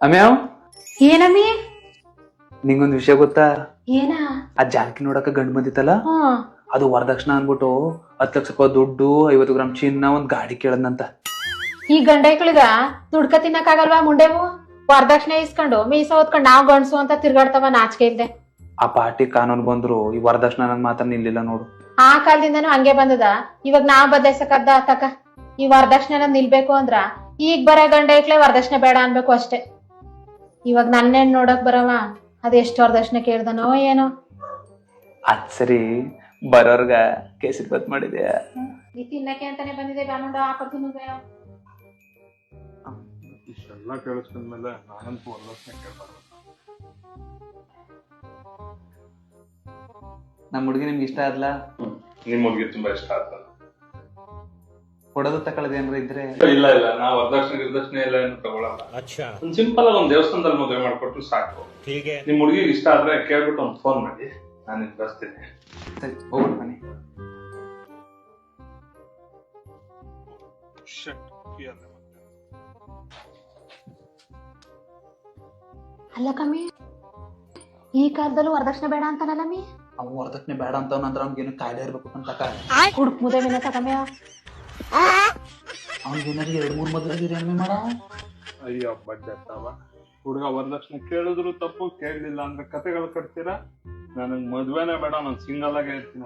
ಅಮ್ಯಾವ್ ಏನಮ್ಮಿ? ನಿಂಗೊಂದ್ ವಿಷಯ ಗೊತ್ತಾ? ಏನ? ಆ ಜಾನಕಿ ನೋಡಕ ಗಂಡ್ ಬಂದಿತ್ತಲ್ಲ, ಹ್ಮ್. ಅದು ವರದಕ್ಷಿಣ ಅನ್ಬಿಟ್ಟು 10 ಲಕ್ಷ ರೂಪಾಯಿ ದುಡ್ಡು, 50 ಗ್ರಾಮ್ ಚಿನ್ನ, ಒಂದ್ ಗಾಡಿ ಕೇಳದ್ನಂತ. ಈ ಗಂಡೈಕ್ಳಿಗ ದುಡ್ಕ ತಿನ್ನಕ್ಕಾಗಲ್ವಾ ಮುಂಡೆವು? ವರದಕ್ಷಿಣೆ ಇಸ್ಕೊಂಡು ಮೀಸ ಹೊತ್ಕೊಂಡ್ ನಾವ್ ಗಂಡ್ಸು ಅಂತ ತಿರ್ಗಾಡ್ತವ ನಾಚಿಕೆ ಇಲ್ದೆ. ಆ ಪಾರ್ಟಿ ಕಾನೂನು ಬಂದ್ರು ಈ ವರದಕ್ಷಿಣ ನನ್ ಮಾತ್ರ ನಿಲ್ಲಿಲ್ಲ ನೋಡು. ಆ ಕಾಲದಿಂದನೂ ಹಂಗೆ ಬಂದದ. ಇವಾಗ ನಾವ್ ಬದಲಾಯ್ಸಕದ್ದ ತಕ. ಈ ವರದಕ್ಷಿಣೆನ ನಿಲ್ಬೇಕು ಅಂದ್ರ ಈಗ ಬರೋ ಗಂಡೈಕ್ಳೆ ವರದಕ್ಷಿಣೆ ಬೇಡ ಅನ್ಬೇಕು ಅಷ್ಟೇ. ಇವಾಗ ನನ್ನೇನ್ ನೋಡಕ್ ಬರವ ಅದ್ ಎಷ್ಟ್ ವರದಕ್ಷಿಣೆ ಕೇಳ್ದನೋ ಏನೋ. ಅದ್ ಸರಿ, ಬರೋರ್ಗ ಕೇಸರಿ ಬತ್ ಮಾಡಿದ್ಯಾ? ನೀ ತಿನ್ನಕ್ಕೆ ಅಂತಾನೆ ಬಂದಿದೆ ಬಾನುಂಡ ಹಾಕೊಡ್ತೀನಿ. ಇಷ್ಟೆಲ್ಲ ಕೇಳಿಸ್ಕೊಂಡ್ಮೇಲೆ ನಾನಂತೂ ವರದಕ್ಷಿಣೆ ಕೇಳ್ಬಾರ್ದು. ನಮ್ ಹುಡುಗಿ ನಿಮ್ಗೆ ಇಷ್ಟ ಆದ್ಲ? ನಿಮ್ ಹುಡುಗಿ ತುಂಬಾ ಇಷ್ಟ ಆಯ್ತು. ಕೊಡೋದು ತಕೊಳ್ಳೋದು ಏನಾರ ಇದ್ರೆ? ಇಲ್ಲ ಇಲ್ಲ, ನಾವು ವರದಕ್ಷಿಣೆ ಎಲ್ಲ ಏನು ತಗೊಳಲ್ಲ. ಒಂದ್ ಸಿಂಪಲ್ ಆಗಿ ಒಂದ್ ದೇವಸ್ಥಾನದಲ್ಲಿ ಮದುವೆ ಮಾಡ್ಕೊಟ್ರು ಸಾಕು. ನಿಮ್ ಹುಡುಗಿಗೆ ಇಷ್ಟ ಆದ್ರೆ ಕೇಳ್ಬಿಟ್ಟು ಒಂದ್ ಫೋನ್ ಮಾಡಿ, ನಾನು ನಿಮ್ಗೆ ಬರ್ತೀನಿ. ಸರಿ, ಹೋಗ್ಬಿಟ್ಟು ಬನ್ನಿ. ಅಲ್ಲ ಕಮ್ಮಿ, ಈ ಕಾಲದಲ್ಲೂ ವರದಕ್ಷಿಣೆ ಬೇಡ ಅಂತಾನಲ್ಲಮ್ಮಿ. ಅವ್ನು ವರದಕ್ಷಿಣೆ ಬೇಡ ಅಂತ ನಂತರ ಅವ್ನಿಗೇನು ಕಾಯಿಲೆ ಇರ್ಬೇಕು ಅಂತ ಹುಡುಕ್ ಮುದೇವಿನ ತಕಮ್ಯ. ಅವ್ನಿಗೇನಾದ್ರು 2-3 ಮದುವೆ ಆಗಿದೆ ಏನ್ಮಿ ಮಾಡ? ಅಯ್ಯೋ ಬಡ್ಡೆತ್ತವ ಹುಡುಗ ವರದಕ್ಷಿಣೆ ಕೇಳಿದ್ರು ತಪ್ಪು, ಕೇಳಲಿಲ್ಲ ಅಂದ್ರೆ ಕತೆಗಳು ಕಟ್ತೀರಾ. ನನಗ್ ಮದ್ವೆನೇ ಬೇಡ, ನಾನು ಸಿಂಗಲ್ ಆಗೇ ಇರ್ತೀನಿ.